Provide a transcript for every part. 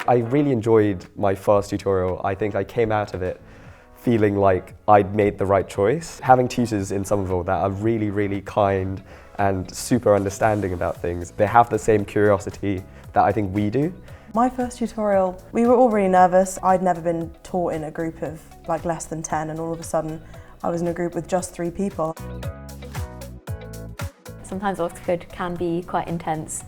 I really enjoyed my first tutorial. I think I came out of it feeling like I'd made the right choice. Having tutors in Somerville that are really, really kind and super understanding about things, they have the same curiosity that I think we do. My first tutorial, we were all really nervous. I'd never been taught in a group of like less than 10, and all of a sudden I was in a group with just 3 people. Sometimes Oxford can be quite intense.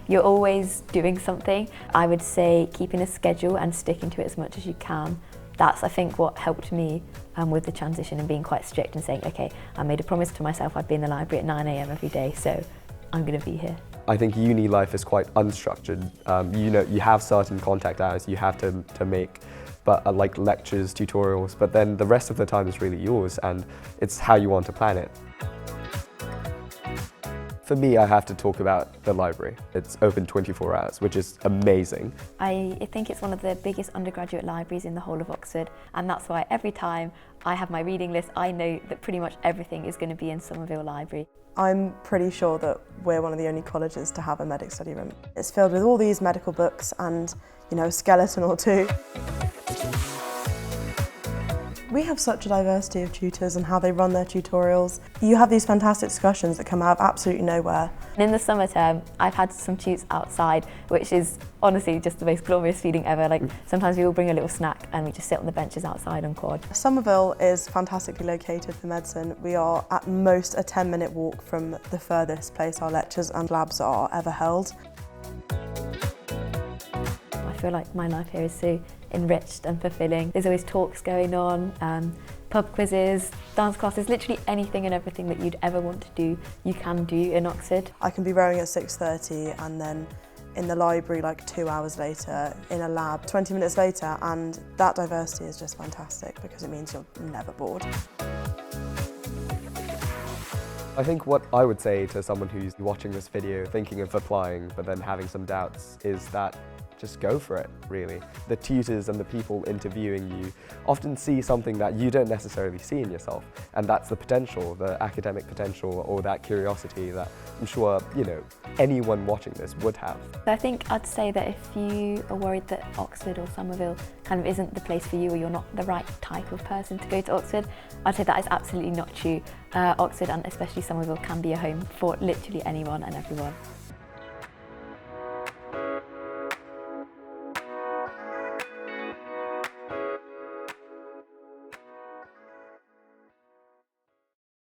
You're always doing something. I would say keeping a schedule and sticking to it as much as you can. That's, I think, what helped me with the transition and being quite strict and saying, okay, I made a promise to myself I'd be in the library at 9 AM every day, so I'm going to be here. I think uni life is quite unstructured. You have certain contact hours you have to make, but like lectures, tutorials, but then the rest of the time is really yours, and it's how you want to plan it. For me, I have to talk about the library. It's open 24 hours, which is amazing. I think it's one of the biggest undergraduate libraries in the whole of Oxford, and that's why every time I have my reading list, I know that pretty much everything is going to be in Somerville Library. I'm pretty sure that we're one of the only colleges to have a medic study room. It's filled with all these medical books and, a skeleton or two. We have such a diversity of tutors and how they run their tutorials. You have these fantastic discussions that come out of absolutely nowhere. And in the summer term, I've had some tutes outside, which is honestly just the most glorious feeling ever. Like sometimes we all bring a little snack and we just sit on the benches outside on quad. Somerville is fantastically located for medicine. We are at most a 10-minute walk from the furthest place our lectures and labs are ever held. I feel like my life here is so enriched and fulfilling. There's always talks going on, pub quizzes, dance classes, literally anything and everything that you'd ever want to do, you can do in Oxford. I can be rowing at 6:30 and then in the library like 2 hours later, in a lab 20 minutes later, and that diversity is just fantastic because it means you're never bored. I think what I would say to someone who's watching this video thinking of applying but then having some doubts is that just go for it, really. The tutors and the people interviewing you often see something that you don't necessarily see in yourself, and that's the potential, the academic potential, or that curiosity that I'm sure, anyone watching this would have. I think I'd say that if you are worried that Oxford or Somerville kind of isn't the place for you, or you're not the right type of person to go to Oxford, I'd say that is absolutely not true. Oxford, and especially Somerville, can be a home for literally anyone and everyone.